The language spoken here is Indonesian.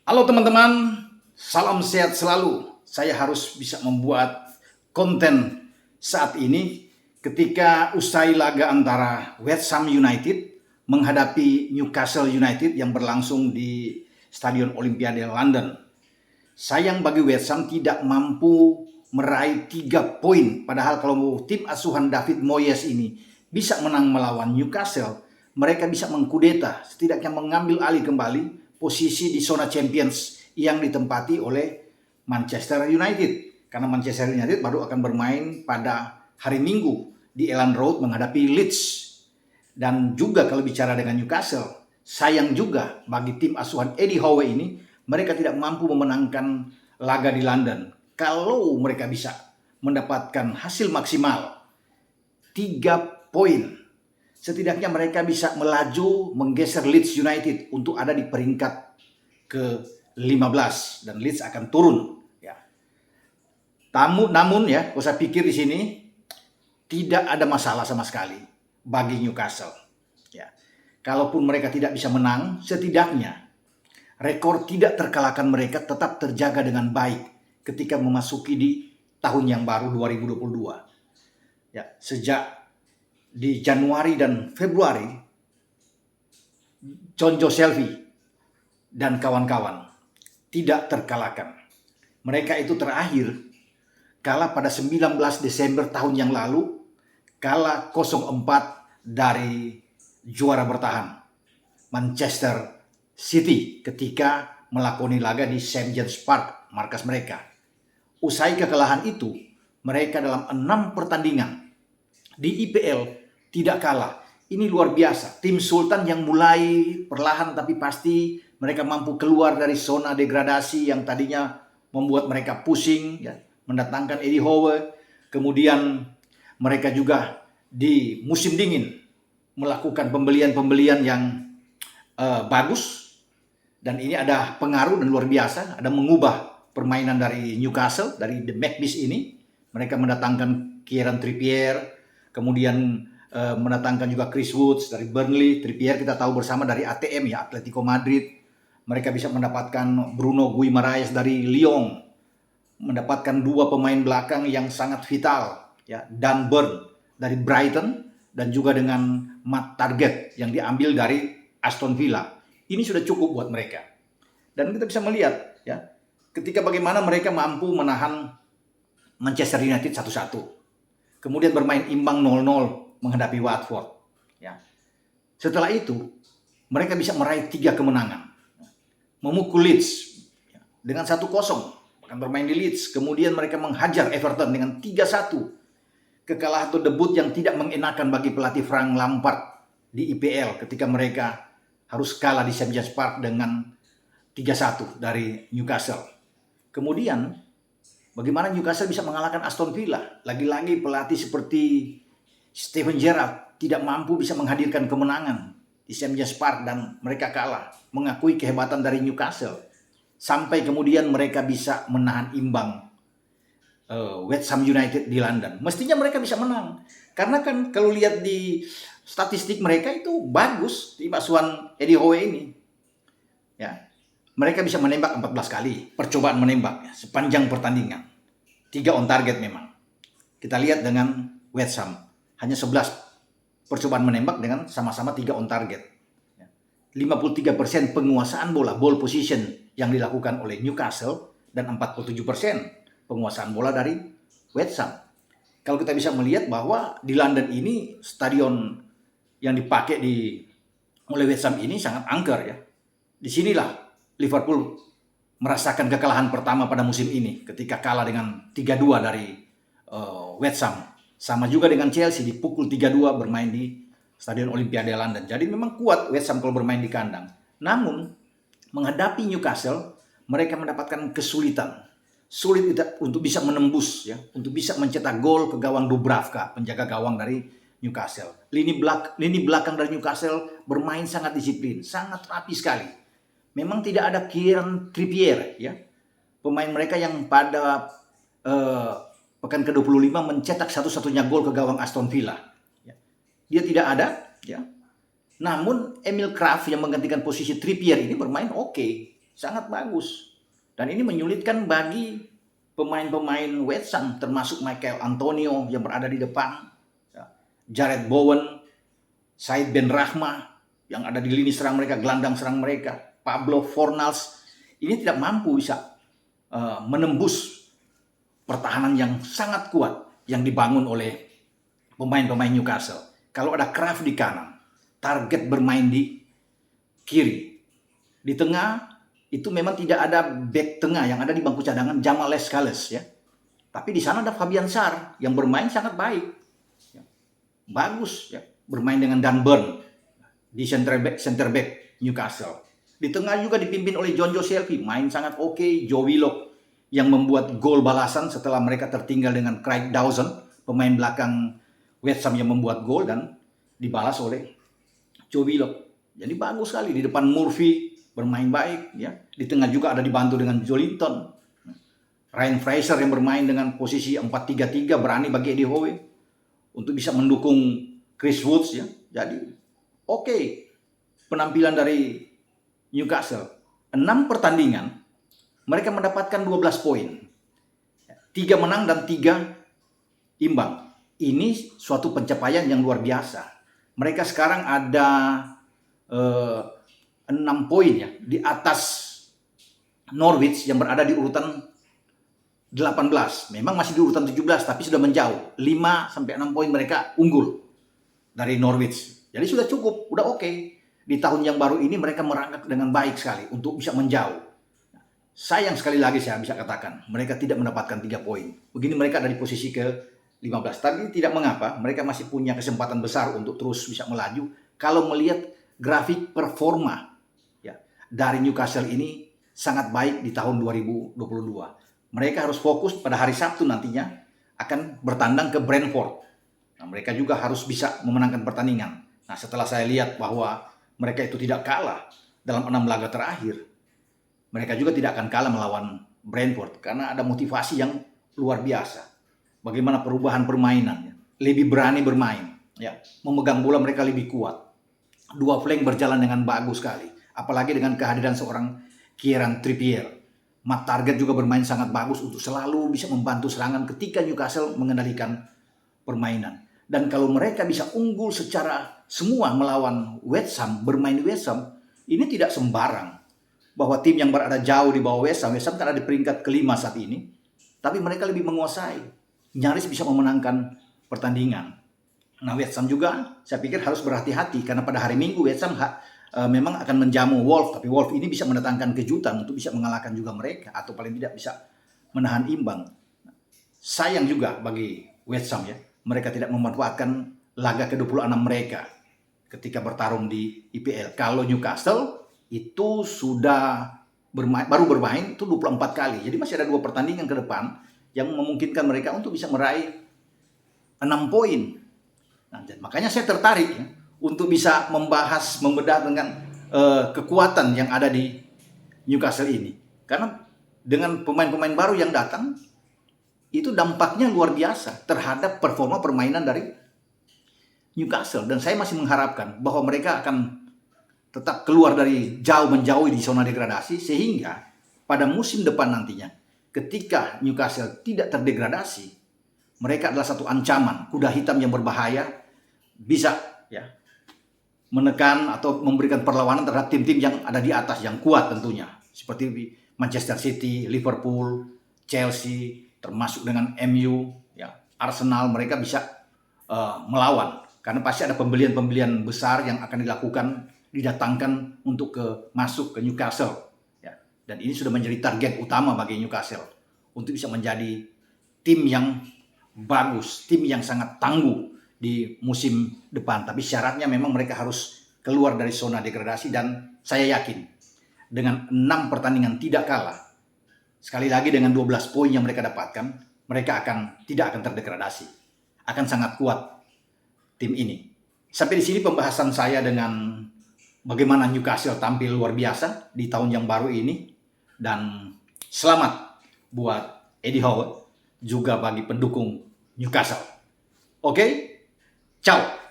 Halo teman-teman, salam sehat selalu. Saya harus bisa membuat konten saat ini ketika usai laga antara West Ham United menghadapi Newcastle United yang berlangsung di Stadion Olimpiade London. Sayang bagi West Ham tidak mampu meraih 3 poin. Padahal kalau tim asuhan David Moyes ini bisa menang melawan Newcastle, mereka bisa mengkudeta, setidaknya mengambil alih kembali posisi di zona Champions yang ditempati oleh Manchester United. Karena Manchester United baru akan bermain pada hari Minggu di Elland Road menghadapi Leeds. Dan juga kalau bicara dengan Newcastle, sayang juga bagi tim asuhan Eddie Howe ini, mereka tidak mampu memenangkan laga di London. Kalau mereka bisa mendapatkan hasil maksimal 3 poin, setidaknya mereka bisa melaju menggeser Leeds United untuk ada di peringkat ke-15 dan Leeds akan turun. Ya. Namun ya, saya pikir di sini tidak ada masalah sama sekali bagi Newcastle. Ya. Kalaupun mereka tidak bisa menang, setidaknya rekor tidak terkalahkan mereka tetap terjaga dengan baik ketika memasuki di tahun yang baru 2022. Ya, sejak di Januari dan Februari, Jonjo Shelvey dan kawan-kawan tidak terkalahkan. Mereka itu terakhir kalah pada 19 Desember tahun yang lalu, kalah 0-4 dari juara bertahan Manchester City ketika melakoni laga di St. James Park, markas mereka. Usai kekalahan itu, mereka dalam 6 pertandingan di IPL tidak kalah. Ini luar biasa. Tim Sultan yang mulai perlahan tapi pasti mereka mampu keluar dari zona degradasi yang tadinya membuat mereka pusing, ya, mendatangkan Eddie Howe. Kemudian mereka juga di musim dingin melakukan pembelian-pembelian yang bagus. Dan ini ada pengaruh dan luar biasa, ada mengubah permainan dari Newcastle, dari The Magpies ini. Mereka mendatangkan Kieran Trippier, kemudian mendatangkan juga Chris Woods dari Burnley. Trippier kita tahu bersama dari ATM, ya, Atletico Madrid. Mereka bisa mendapatkan Bruno Guimaraes dari Lyon, mendapatkan 2 pemain belakang yang sangat vital, ya, Dan Burn dari Brighton dan juga dengan Matt Target yang diambil dari Aston Villa. Ini sudah cukup buat mereka. Dan kita bisa melihat, ya, ketika bagaimana mereka mampu menahan Manchester United 1-1. Kemudian bermain imbang 0-0 menghadapi Watford. Ya. Setelah itu, mereka bisa meraih 3 kemenangan. Memukul Leeds dengan 1-0, akan bermain di Leeds. Kemudian mereka menghajar Everton dengan 3-1. Kekalahan atau debut yang tidak mengenakan bagi pelatih Frank Lampard di IPL ketika mereka harus kalah di St. James Park dengan 3-1 dari Newcastle. Kemudian bagaimana Newcastle bisa mengalahkan Aston Villa? Lagi-lagi pelatih seperti Steven Gerrard tidak mampu bisa menghadirkan kemenangan di St. James Park dan mereka kalah. Mengakui kehebatan dari Newcastle. Sampai kemudian mereka bisa menahan imbang West Ham United di London. Mestinya mereka bisa menang. Karena kan kalau lihat di statistik mereka itu bagus di asuhan Eddie Howe ini. Ya. Mereka bisa menembak 14 kali percobaan menembak, ya, sepanjang pertandingan. 3 on target memang. Kita lihat dengan West Ham hanya 11 percobaan menembak dengan sama-sama 3 on target. 53% penguasaan bola, ball position yang dilakukan oleh Newcastle dan 47% penguasaan bola dari West Ham. Kalau kita bisa melihat bahwa di London ini stadion yang dipakai oleh West Ham ini sangat angker, ya. Disinilah Liverpool merasakan kekalahan pertama pada musim ini ketika kalah dengan 3-2 dari West Ham. Sama juga dengan Chelsea dipukul 3-2 bermain di Stadion Olimpiade London. Jadi memang kuat West Ham kalau bermain di kandang. Namun menghadapi Newcastle mereka mendapatkan kesulitan. Sulit untuk bisa menembus, ya, untuk bisa mencetak gol ke gawang Dubravka, penjaga gawang dari Newcastle. Lini belakang dari Newcastle bermain sangat disiplin, sangat rapi sekali. Memang tidak ada Kieran Trippier, ya, pemain mereka yang pada pekan ke-25 mencetak satu-satunya gol ke gawang Aston Villa. Ya. Dia tidak ada, ya. Namun Emil Krafth yang menggantikan posisi Trippier ini bermain oke. sangat bagus. Dan ini menyulitkan bagi pemain-pemain West Ham, termasuk Michael Antonio yang berada di depan, Jarrod Bowen, Said Benrahma yang ada di lini serang mereka, gelandang serang mereka, Pablo Fornals, ini tidak mampu bisa menembus pertahanan yang sangat kuat yang dibangun oleh pemain-pemain Newcastle. Kalau ada Krafth di kanan, Target bermain di kiri. Di tengah itu memang tidak ada back tengah, yang ada di bangku cadangan Jamal Lascelles ya. Tapi di sana ada Fabian Schär yang bermain sangat baik. Ya. Bagus ya, bermain dengan Dan Burn di center back Newcastle. Di tengah juga dipimpin oleh Jonjo Shelvey, main sangat oke. Joe Willock yang membuat gol balasan setelah mereka tertinggal dengan Craig Dawson, pemain belakang West Ham yang membuat gol dan dibalas oleh Joe Willock. Jadi bagus sekali. Di depan Murphy bermain baik ya. Di tengah juga ada dibantu dengan Joelinton. Ryan Fraser yang bermain dengan posisi 4-3-3, berani bagi Eddie Howe untuk bisa mendukung Chris Woods ya. Jadi oke. Penampilan dari Newcastle 6 pertandingan mereka mendapatkan 12 poin. 3 menang dan 3 imbang. Ini suatu pencapaian yang luar biasa. Mereka sekarang ada 6 poin ya di atas Norwich yang berada di urutan 18. Memang masih di urutan 17 tapi sudah menjauh. 5-6 poin mereka unggul dari Norwich. Jadi sudah cukup, udah oke. Di tahun yang baru ini mereka merangkak dengan baik sekali untuk bisa menjauh. Sayang sekali lagi saya bisa katakan, mereka tidak mendapatkan 3 poin. Begini mereka ada di posisi ke-15. Tapi tidak mengapa, mereka masih punya kesempatan besar untuk terus bisa melaju. Kalau melihat grafik performa ya, dari Newcastle ini sangat baik di tahun 2022. Mereka harus fokus pada hari Sabtu nantinya akan bertandang ke Brentford. Nah, mereka juga harus bisa memenangkan pertandingan. Nah, setelah saya lihat bahwa mereka itu tidak kalah dalam 6 laga terakhir, mereka juga tidak akan kalah melawan Brentford karena ada motivasi yang luar biasa. Bagaimana perubahan permainan, lebih berani bermain, ya, memegang bola mereka lebih kuat. 2 flank berjalan dengan bagus sekali, apalagi dengan kehadiran seorang Kieran Trippier. Matt Target juga bermain sangat bagus untuk selalu bisa membantu serangan ketika Newcastle mengendalikan permainan. Dan kalau mereka bisa unggul secara semua melawan West Ham, bermain West Ham, ini tidak sembarang. Bahwa tim yang berada jauh di bawah West Ham kan ada di peringkat ke-5 saat ini, tapi mereka lebih menguasai, nyaris bisa memenangkan pertandingan. Nah, West Ham juga saya pikir harus berhati-hati karena pada hari Minggu West Ham memang akan menjamu Wolves, tapi Wolves ini bisa mendatangkan kejutan untuk bisa mengalahkan juga mereka atau paling tidak bisa menahan imbang. Sayang juga bagi West Ham ya, mereka tidak memanfaatkan laga ke-26 mereka ketika bertarung di IPL. Kalau Newcastle itu sudah baru bermain itu 24 kali. Jadi masih ada 2 pertandingan ke depan yang memungkinkan mereka untuk bisa meraih 6 poin. Nah, makanya saya tertarik ya, untuk bisa membahas, membedah dengan kekuatan yang ada di Newcastle ini. Karena dengan pemain-pemain baru yang datang, itu dampaknya luar biasa terhadap performa permainan dari Newcastle. Dan saya masih mengharapkan bahwa mereka akan tetap keluar dari menjauhi di zona degradasi, sehingga pada musim depan nantinya ketika Newcastle tidak terdegradasi, mereka adalah satu ancaman kuda hitam yang berbahaya, bisa ya menekan atau memberikan perlawanan terhadap tim-tim yang ada di atas yang kuat tentunya, seperti Manchester City, Liverpool, Chelsea, termasuk dengan MU ya, Arsenal. Mereka bisa melawan karena pasti ada pembelian-pembelian besar yang akan didatangkan untuk masuk ke Newcastle ya. Dan ini sudah menjadi target utama bagi Newcastle untuk bisa menjadi tim yang bagus, tim yang sangat tangguh di musim depan. Tapi syaratnya memang mereka harus keluar dari zona degradasi, dan saya yakin dengan 6 pertandingan tidak kalah, sekali lagi dengan 12 poin yang mereka dapatkan, mereka tidak akan terdegradasi. Akan sangat kuat tim ini. Sampai di sini pembahasan saya dengan bagaimana Newcastle tampil luar biasa di tahun yang baru ini. Dan selamat buat Eddie Howe, juga bagi pendukung Newcastle. Oke? Ciao!